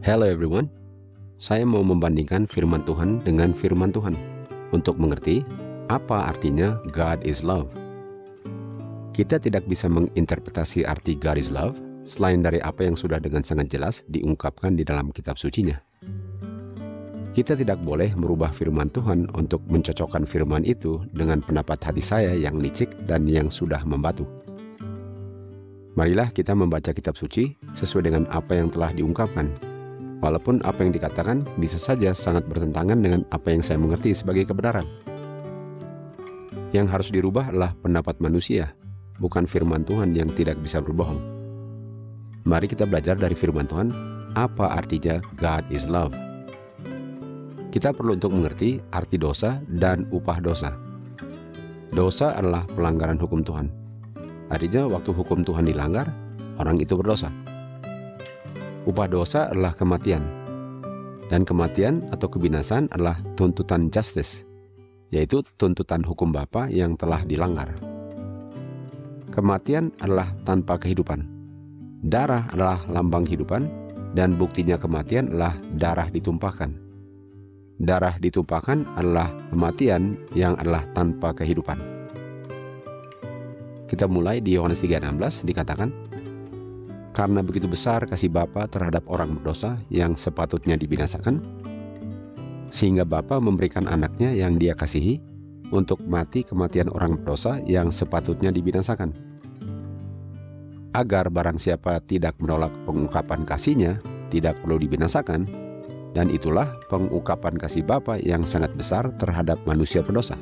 Hello everyone, saya mau membandingkan firman Tuhan dengan firman Tuhan untuk mengerti apa artinya God is love. Kita tidak bisa menginterpretasi arti God is love selain dari apa yang sudah dengan sangat jelas diungkapkan di dalam kitab sucinya. Kita tidak boleh merubah firman Tuhan untuk mencocokkan firman itu dengan pendapat hati saya yang licik dan yang sudah membatu. Marilah kita membaca kitab suci sesuai dengan apa yang telah diungkapkan. Walaupun apa yang dikatakan bisa saja sangat bertentangan dengan apa yang saya mengerti sebagai kebenaran. Yang harus dirubah adalah pendapat manusia, bukan firman Tuhan yang tidak bisa berbohong. Mari kita belajar dari firman Tuhan, apa artinya God is love. Kita perlu untuk mengerti arti dosa dan upah dosa. Dosa adalah pelanggaran hukum Tuhan. Artinya waktu hukum Tuhan dilanggar, orang itu berdosa. Upah dosa adalah kematian. Dan kematian atau kebinasan adalah tuntutan justice, yaitu tuntutan hukum Bapa yang telah dilanggar. Kematian adalah tanpa kehidupan. Darah adalah lambang kehidupan, dan buktinya kematian adalah darah ditumpahkan. Darah ditumpahkan adalah kematian yang adalah tanpa kehidupan. Kita mulai di Yohanes 3:16 dikatakan, karena begitu besar kasih Bapa terhadap orang berdosa yang sepatutnya dibinasakan, sehingga Bapa memberikan anaknya yang Dia kasihi untuk mati kematian orang berdosa yang sepatutnya dibinasakan. Agar barang siapa tidak menolak pengungkapan kasih-Nya, tidak perlu dibinasakan, dan itulah pengungkapan kasih Bapa yang sangat besar terhadap manusia berdosa.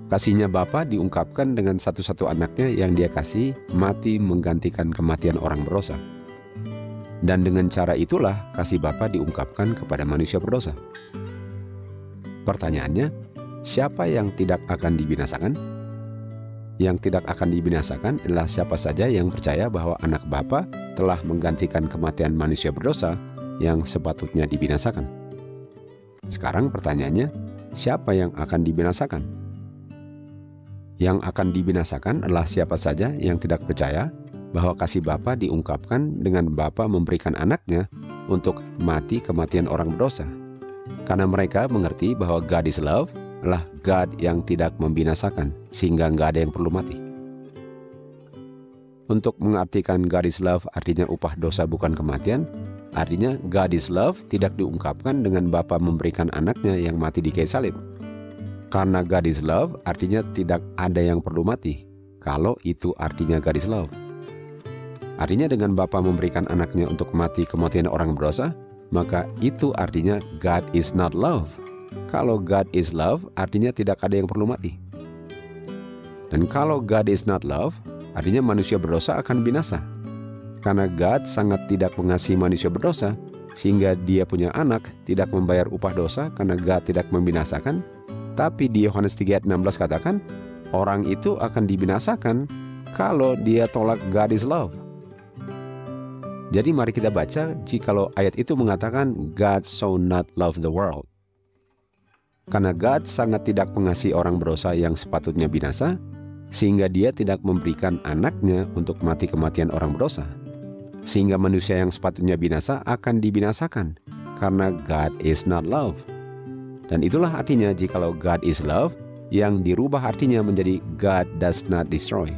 Kasihnya Bapa diungkapkan dengan satu-satu anaknya yang Dia kasih mati menggantikan kematian orang berdosa. Dan dengan cara itulah kasih Bapa diungkapkan kepada manusia berdosa. Pertanyaannya, siapa yang tidak akan dibinasakan? Yang tidak akan dibinasakan adalah siapa saja yang percaya bahwa anak Bapa telah menggantikan kematian manusia berdosa yang sepatutnya dibinasakan. Sekarang pertanyaannya, siapa yang akan dibinasakan? Yang akan dibinasakan adalah siapa saja yang tidak percaya bahwa kasih Bapa diungkapkan dengan Bapa memberikan anaknya untuk mati kematian orang berdosa. Karena mereka mengerti bahwa God is love adalah God yang tidak membinasakan, sehingga nggak ada yang perlu mati. Untuk mengartikan God is love artinya upah dosa bukan kematian, artinya God is love tidak diungkapkan dengan Bapa memberikan anaknya yang mati di kayu salib. Karena God is love artinya tidak ada yang perlu mati. Kalau itu artinya God is love. Artinya dengan Bapa memberikan anaknya untuk mati kematian orang berdosa, maka itu artinya God is not love. Kalau God is love artinya tidak ada yang perlu mati. Dan kalau God is not love, artinya manusia berdosa akan binasa. Karena God sangat tidak mengasihi manusia berdosa, sehingga Dia punya anak tidak membayar upah dosa karena God tidak membinasakan. Tapi di Yohanes 3:16 katakan, orang itu akan dibinasakan kalau dia tolak God is love. Jadi mari kita baca jikalau ayat itu mengatakan God so not love the world. Karena God sangat tidak mengasihi orang berdosa yang sepatutnya binasa, sehingga Dia tidak memberikan anaknya untuk mati kematian orang berdosa. Sehingga manusia yang sepatutnya binasa akan dibinasakan, karena God is not love. Dan itulah artinya jikalau God is love, yang dirubah artinya menjadi God does not destroy.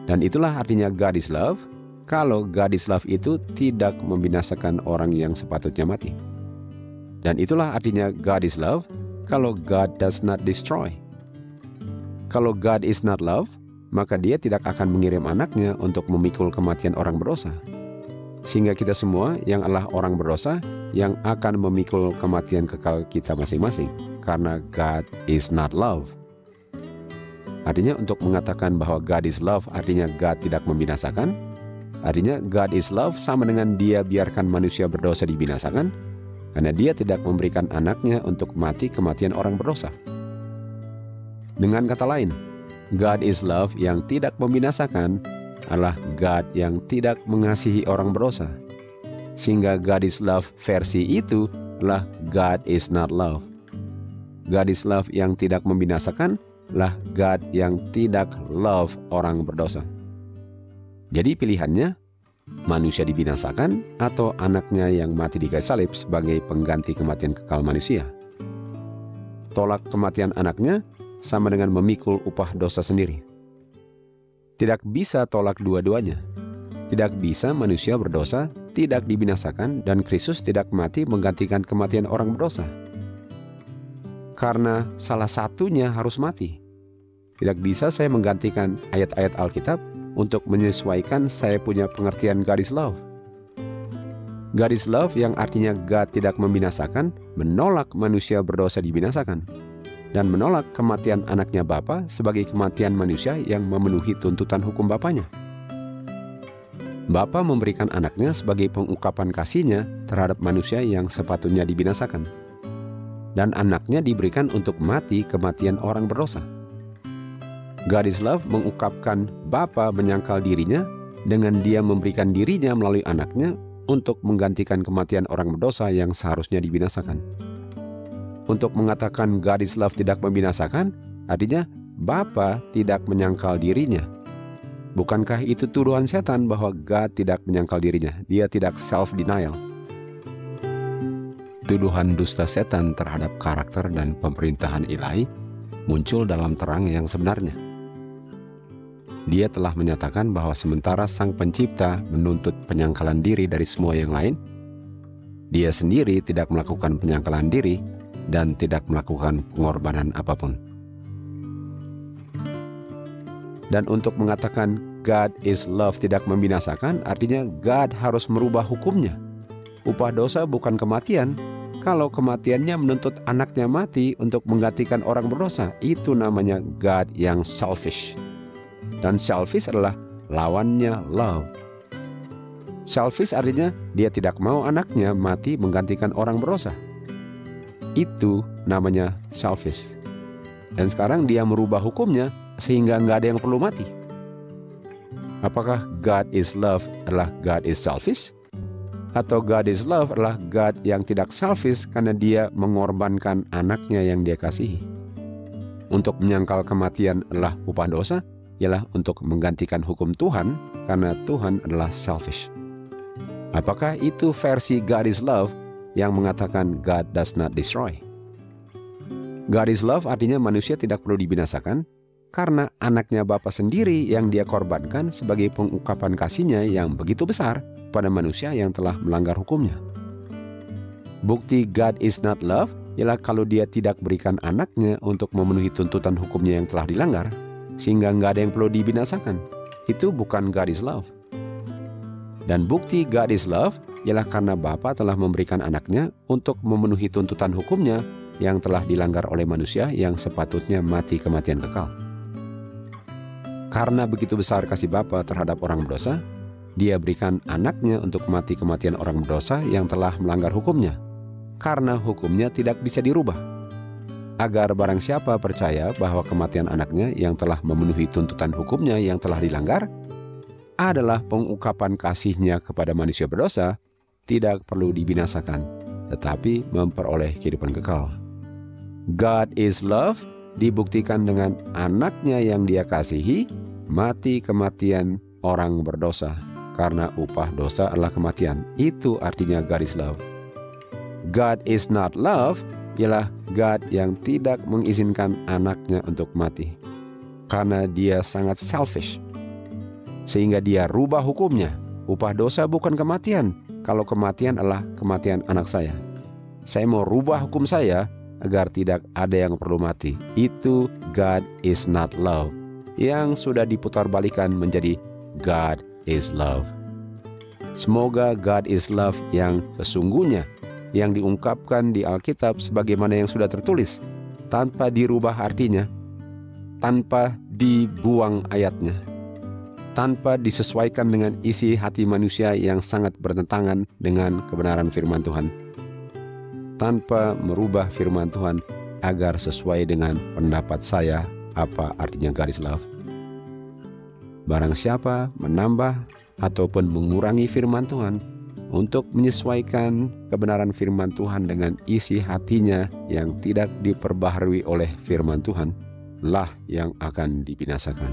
Dan itulah artinya God is love, kalau God is love itu tidak membinasakan orang yang sepatutnya mati. Dan itulah artinya God is love, kalau God does not destroy. Kalau God is not love, maka Dia tidak akan mengirim anaknya untuk memikul kematian orang berdosa. Sehingga kita semua yang adalah orang berdosa yang akan memikul kematian kekal kita masing-masing, karena God is not love. Artinya untuk mengatakan bahwa God is love artinya God tidak membinasakan, artinya God is love sama dengan Dia biarkan manusia berdosa dibinasakan, karena Dia tidak memberikan anaknya untuk mati kematian orang berdosa. Dengan kata lain, God is love yang tidak membinasakan adalah God yang tidak mengasihi orang berdosa. Sehingga God is love versi itu adalah God is not love. God is love yang tidak membinasakan adalah God yang tidak love orang berdosa. Jadi pilihannya, manusia dibinasakan atau anaknya yang mati di kayu salib sebagai pengganti kematian kekal manusia. Tolak kematian anaknya sama dengan memikul upah dosa sendiri. Tidak bisa tolak dua-duanya. Tidak bisa manusia berdosa tidak dibinasakan dan Kristus tidak mati menggantikan kematian orang berdosa. Karena salah satunya harus mati. Tidak bisa saya menggantikan ayat-ayat Alkitab untuk menyesuaikan saya punya pengertian God is love. God is love yang artinya God tidak membinasakan, menolak manusia berdosa dibinasakan, dan menolak kematian anaknya Bapa sebagai kematian manusia yang memenuhi tuntutan hukum Bapanya. Bapa memberikan anaknya sebagai pengungkapan kasihnya terhadap manusia yang sepatutnya dibinasakan. Dan anaknya diberikan untuk mati kematian orang berdosa. God is love mengungkapkan Bapa menyangkal dirinya dengan dia memberikan dirinya melalui anaknya untuk menggantikan kematian orang berdosa yang seharusnya dibinasakan. Untuk mengatakan God is love tidak membinasakan, artinya Bapa tidak menyangkal dirinya. Bukankah itu tuduhan setan bahwa God tidak menyangkal dirinya? Dia tidak self-denial. Tuduhan dusta setan terhadap karakter dan pemerintahan ilahi muncul dalam terang yang sebenarnya. Dia telah menyatakan bahwa sementara Sang Pencipta menuntut penyangkalan diri dari semua yang lain, Dia sendiri tidak melakukan penyangkalan diri dan tidak melakukan pengorbanan apapun. Dan untuk mengatakan God is love tidak membinasakan, artinya God harus merubah hukumnya. Upah dosa bukan kematian. Kalau kematiannya menuntut anaknya mati untuk menggantikan orang berdosa, itu namanya God yang selfish. Dan selfish adalah lawannya love. Selfish artinya dia tidak mau anaknya mati menggantikan orang berdosa. Itu namanya selfish. Dan sekarang dia merubah hukumnya sehingga nggak ada yang perlu mati. Apakah God is love adalah God is selfish? Atau God is love adalah God yang tidak selfish karena dia mengorbankan anaknya yang dia kasihi? Untuk menyangkal kematian adalah upah dosa, ialah untuk menggantikan hukum Tuhan karena Tuhan adalah selfish. Apakah itu versi God is love yang mengatakan God does not destroy? God is love artinya manusia tidak perlu dibinasakan karena anaknya Bapa sendiri yang dia korbankan sebagai pengungkapan kasihnya yang begitu besar pada manusia yang telah melanggar hukumnya. Bukti God is not love ialah kalau dia tidak berikan anaknya untuk memenuhi tuntutan hukumnya yang telah dilanggar, sehingga nggak ada yang perlu dibinasakan. Itu bukan God is love. Dan bukti God is love ialah karena Bapa telah memberikan anaknya untuk memenuhi tuntutan hukumnya yang telah dilanggar oleh manusia yang sepatutnya mati kematian kekal. Karena begitu besar kasih Bapa terhadap orang berdosa, Dia berikan anaknya untuk mati kematian orang berdosa yang telah melanggar hukumnya, karena hukumnya tidak bisa dirubah. Agar barang siapa percaya bahwa kematian anaknya yang telah memenuhi tuntutan hukumnya yang telah dilanggar adalah pengungkapan kasihnya kepada manusia berdosa, tidak perlu dibinasakan, tetapi memperoleh kehidupan kekal. God is love dibuktikan dengan anaknya yang dia kasihi mati kematian orang berdosa. Karena upah dosa adalah kematian. Itu artinya God is love. God is not love ialah God yang tidak mengizinkan anaknya untuk mati. Karena dia sangat selfish. Sehingga dia rubah hukumnya. Upah dosa bukan kematian. Kalau kematian adalah kematian anak saya. Saya mau rubah hukum saya agar tidak ada yang perlu mati. Itu God is not love. Yang sudah diputarbalikan menjadi God is love. Semoga God is love yang sesungguhnya, yang diungkapkan di Alkitab sebagaimana yang sudah tertulis, tanpa dirubah artinya, tanpa dibuang ayatnya, tanpa disesuaikan dengan isi hati manusia yang sangat bertentangan dengan kebenaran firman Tuhan, tanpa merubah firman Tuhan agar sesuai dengan pendapat saya apa artinya God is love. Barang siapa menambah ataupun mengurangi firman Tuhan untuk menyesuaikan kebenaran firman Tuhan dengan isi hatinya yang tidak diperbaharui oleh firman Tuhan, lah yang akan dibinasakan.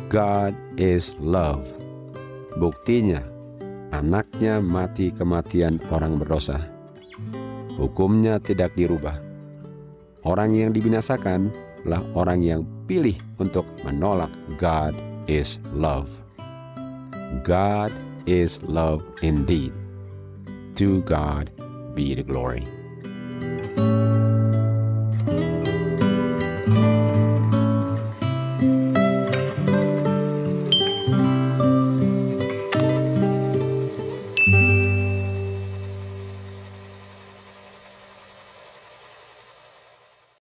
God is love. Buktinya, anaknya mati kematian orang berdosa. Hukumnya tidak dirubah. Orang yang dibinasakan adalah orang yang pilih untuk menolak God is love. God is love indeed. To God be the glory.